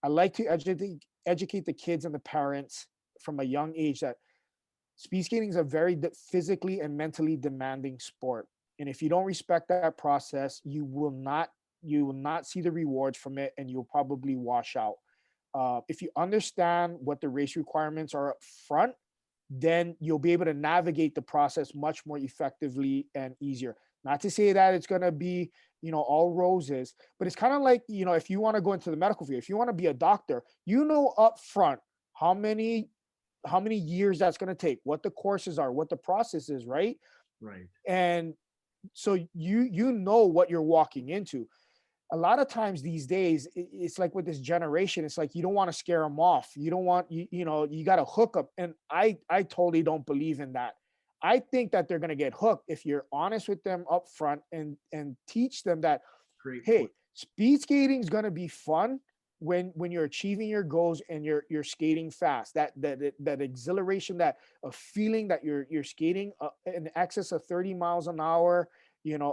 I like to educate the kids and the parents from a young age that speed skating is a very physically and mentally demanding sport. And if you don't respect that process, you will not see the rewards from it, and you'll probably wash out. If you understand what the race requirements are up front, then you'll be able to navigate the process much more effectively and easier. Not to say that it's going to be, all roses, but it's kind of like, if you want to go into the medical field, if you want to be a doctor, up front how many years that's going to take, what the courses are, what the process is, right? Right. And so you know what you're walking into. A lot of times these days, it's like with this generation, it's like you don't want to scare them off. You don't want, you got to hook up. And I totally don't believe in that. I think that they're going to get hooked if you're honest with them up front and teach them that, Great hey, point. speed skating is going to be fun when you're achieving your goals and you're skating fast. That exhilaration, that a feeling that you're skating in excess of 30 miles an hour,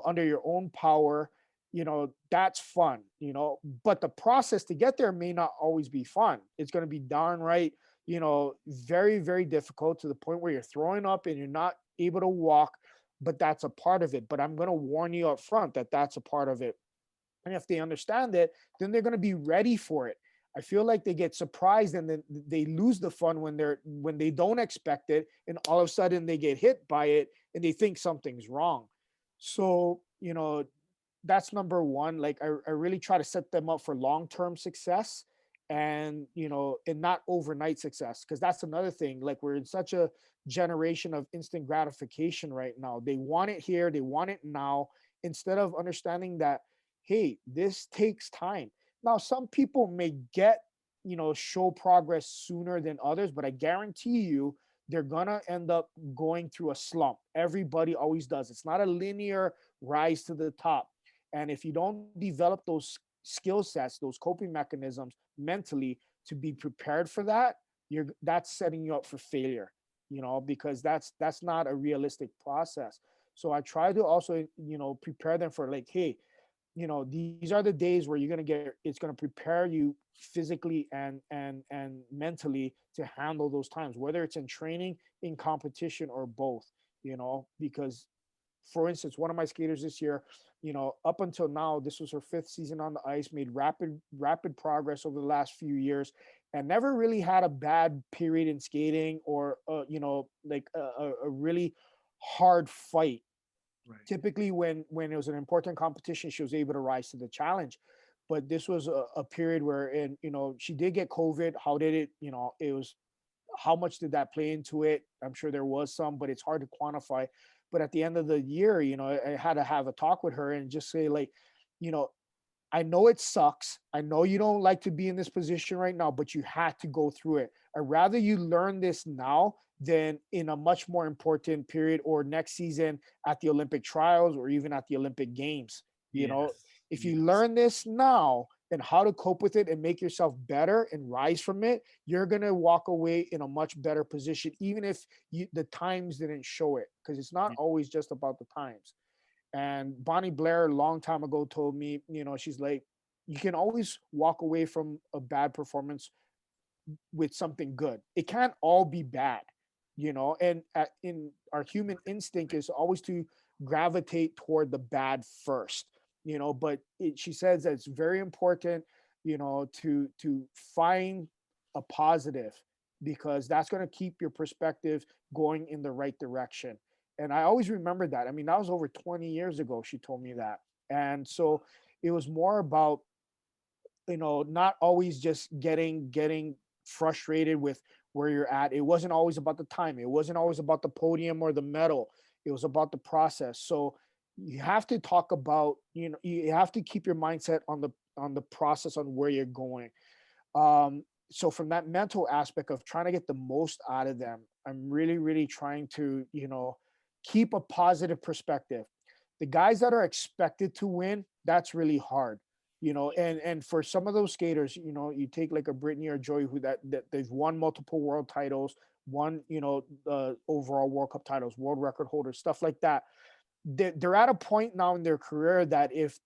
under your own power, that's fun, but the process to get there may not always be fun. It's going to be darn right, very, very difficult, to the point where you're throwing up and you're not able to walk, but that's a part of it. But I'm going to warn you up front that that's a part of it. And if they understand it, then they're going to be ready for it. I feel like they get surprised and then they lose the fun when they don't expect it, and all of a sudden they get hit by it and they think something's wrong. So, that's number one. Like I really try to set them up for long-term success, and and not overnight success, because that's another thing. Like, we're in such a generation of instant gratification right now. They want it here, they want it now, instead of understanding that, hey, this takes time. Now, some people may show progress sooner than others, but I guarantee you they're gonna end up going through a slump. Everybody always does. It's not a linear rise to the top. And if you don't develop those skill sets, those coping mechanisms mentally to be prepared for that, that's setting you up for failure, because that's not a realistic process. So I try to also, prepare them for, like, hey, these are the days where it's going to prepare you physically and mentally to handle those times, whether it's in training, in competition, or both, because, for instance, one of my skaters this year, up until now, this was her 5th season on the ice, made rapid progress over the last few years, and never really had a bad period in skating, or like a really hard fight. Right. Typically, when it was an important competition, she was able to rise to the challenge. But this was a period where, she did get COVID. How did it, it was, how much did that play into it? I'm sure there was some, but it's hard to quantify. But at the end of the year, I had to have a talk with her and just say, like, I know it sucks. I know you don't like to be in this position right now, but you had to go through it. I'd rather you learn this now than in a much more important period, or next season at the Olympic trials, or even at the Olympic Games. If you learn this now and how to cope with it and make yourself better and rise from it, you're going to walk away in a much better position, even if the times didn't show it, because it's not always just about the times. And Bonnie Blair, a long time ago, told me, she's like, you can always walk away from a bad performance with something good. It can't all be bad, and in our human instinct is always to gravitate toward the bad first, but she says that it's very important, to find a positive, because that's going to keep your perspective going in the right direction. And I always remember that. I mean, that was over 20 years ago. She told me that. And so it was more about, not always just getting frustrated with where you're at. It wasn't always about the time. It wasn't always about the podium or the medal. It was about the process. So you have to talk about, you have to keep your mindset on the process, on where you're going. So from that mental aspect of trying to get the most out of them, I'm really, really trying to, keep a positive perspective. The guys that are expected to win, that's really hard, and for some of those skaters, you take like a Brittany or Joey that they've won multiple world titles, won, overall World Cup titles, world record holders, stuff like that. They're at a point now in their career that if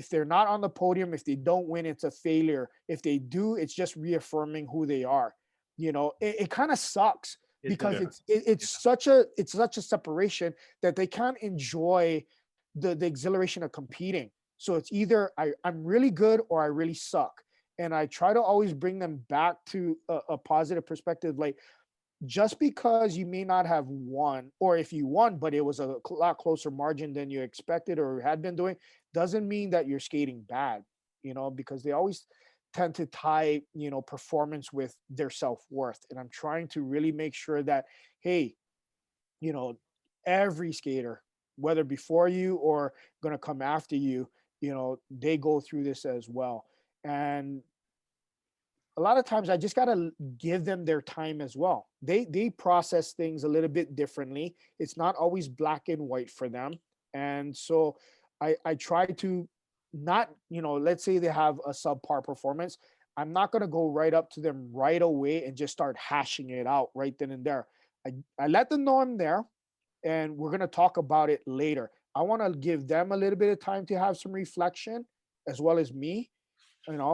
they're not on the podium, if they don't win, it's a failure. If they do, it's just reaffirming who they are. It kind of sucks because it's such a separation that they can't enjoy the exhilaration of competing. So it's either I'm really good or I really suck. And I try to always bring them back to a positive perspective. Like, just because you may not have won, or if you won, but it was a lot closer margin than you expected or had been doing, doesn't mean that you're skating bad, because they always tend to tie, performance with their self-worth. And I'm trying to really make sure that, hey, every skater, whether before you or going to come after you, they go through this as well. And a lot of times I just got to give them their time as well. They process things a little bit differently. It's not always black and white for them. And so I try to not, let's say they have a subpar performance. I'm not going to go right up to them right away and just start hashing it out right then and there. I let them know I'm there, and we're going to talk about it later. I want to give them a little bit of time to have some reflection, as well as me,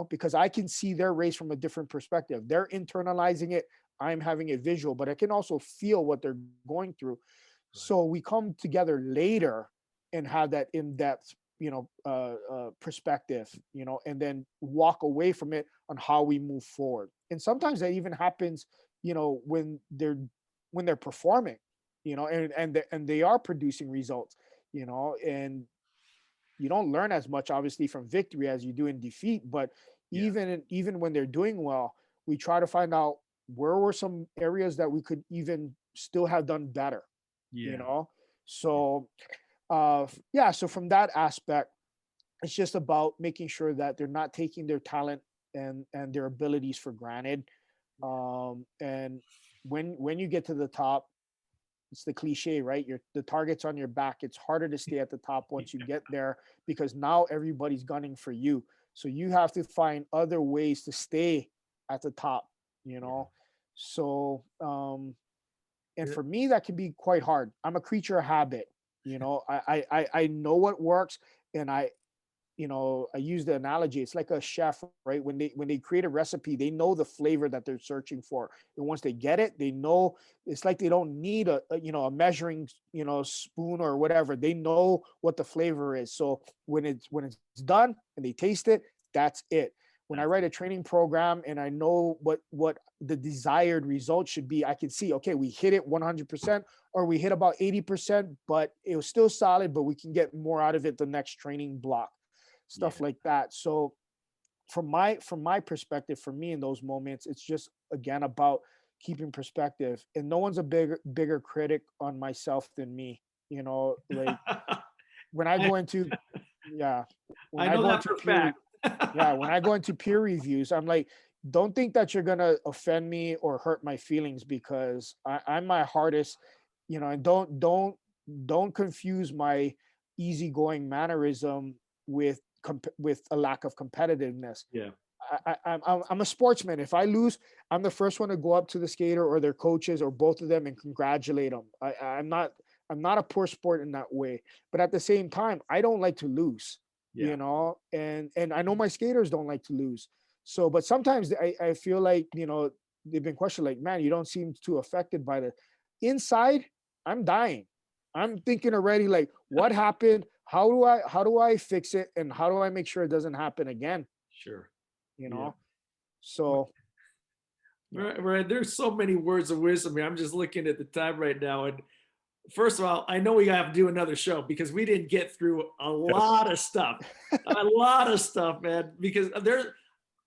because I can see their race from a different perspective. They're internalizing it. I'm having it visual, but I can also feel what they're going through. Right. So we come together later and have that in-depth, perspective, and then walk away from it on how we move forward. And sometimes that even happens, when they're performing, and they are producing results, and you don't learn as much obviously from victory as you do in defeat, but even when they're doing well, we try to find out where were some areas that we could even still have done better. So so from that aspect, it's just about making sure that they're not taking their talent and their abilities for granted. And when you get to the top, it's the cliche, right? The target's on your back. It's harder to stay at the top once you get there, because now everybody's gunning for you. So you have to find other ways to stay at the top, So, and for me, that can be quite hard. I'm a creature of habit. I know what works, and I use the analogy. It's like a chef, right? When they create a recipe, they know the flavor that they're searching for. And once they get it, they know. It's like they don't need a measuring, spoon or whatever. They know what the flavor is. So when it's done and they taste it, that's it. When I write a training program and I know what the desired result should be, I can see, okay, we hit it 100%, or we hit about 80%, but it was still solid, but we can get more out of it the next training block. Stuff like that. So from my perspective, for me in those moments, it's just, again, about keeping perspective. And no one's a bigger critic on myself than me. Like when I go into, when I go into peer, when I go into peer reviews, I'm like, don't think that you're gonna offend me or hurt my feelings, because I'm my hardest, and don't confuse my easygoing mannerism with a lack of competitiveness. I'm a sportsman. If I lose, I'm the first one to go up to the skater or their coaches or both of them and congratulate them. I'm not a poor sport in that way, but at the same time, I don't like to lose. And I know my skaters don't like to lose. So, but sometimes I feel like, they've been questioned, like, man, you don't seem too affected by the inside. I'm dying. I'm thinking already, like, what happened? How do I fix it? And how do I make sure it doesn't happen again? Sure. So. Right. There's so many words of wisdom here. I'm just looking at the time right now. And first of all, I know we have to do another show because we didn't get through a lot of stuff, man, because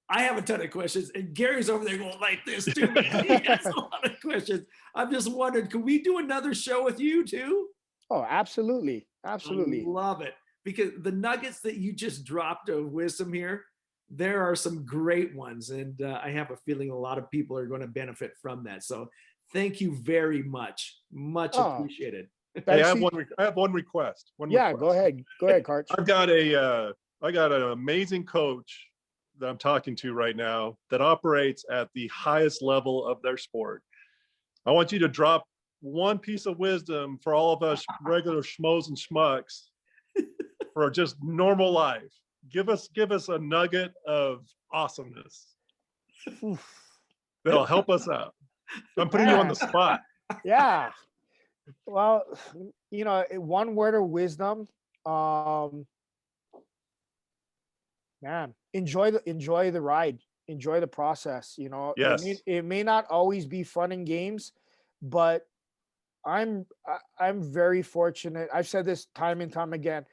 I have a ton of questions, and Gary's over there going like this too. He has a lot of questions. I'm just wondering, can we do another show with you too? Oh, absolutely. Absolutely. I love it, because the nuggets that you just dropped of wisdom here, there are some great ones. And I have a feeling a lot of people are going to benefit from that. So thank you very much. Much appreciated. Hey, I Especially- have one request. yeah, go ahead. Go ahead, Karch. I got an amazing coach that I'm talking to right now that operates at the highest level of their sport. I want you to drop one piece of wisdom for all of us regular schmoes and schmucks for just normal life. Give us a nugget of awesomeness that'll help us out. I'm putting you on the spot. Yeah. Well, one word of wisdom, man, enjoy the ride, enjoy the process. Yes. It may not always be fun and games, but I'm very fortunate. I've said this time and time again.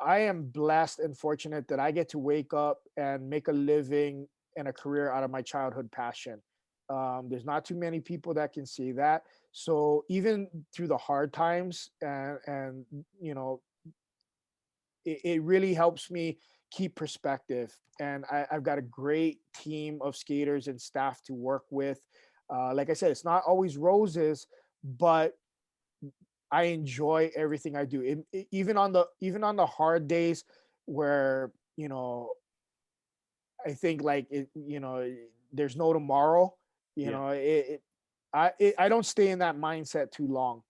I am blessed and fortunate that I get to wake up and make a living and a career out of my childhood passion. There's not too many people that can say that. So even through the hard times, and it really helps me keep perspective. And I've got a great team of skaters and staff to work with. Like I said, it's not always roses, but I enjoy everything I do. Even on the hard days where I think there's no tomorrow. I don't stay in that mindset too long.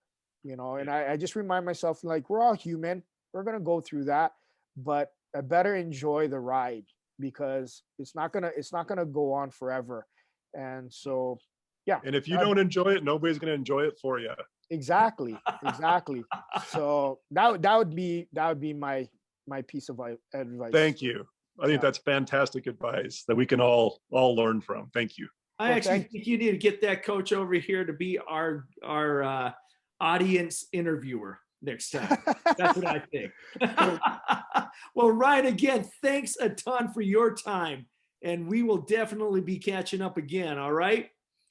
And I just remind myself, like, we're all human. We're gonna go through that, but I better enjoy the ride, because it's not gonna go on forever. And so, yeah. And if you don't enjoy it, nobody's going to enjoy it for you. Exactly. So that would be my piece of advice. Thank you. I think that's fantastic advice that we can all learn from. Thank you. I actually think you need to get that coach over here to be our audience interviewer next time. That's what I think. Well, Ryan, again, thanks a ton for your time, and we will definitely be catching up again. All right.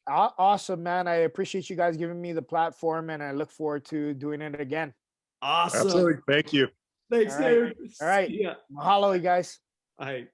Awesome, man. I appreciate you guys giving me the platform, and I look forward to doing it again. Awesome. Absolutely. Thank you. Thanks, All right. dude. All right. Yeah. Mahalo, you guys. All right.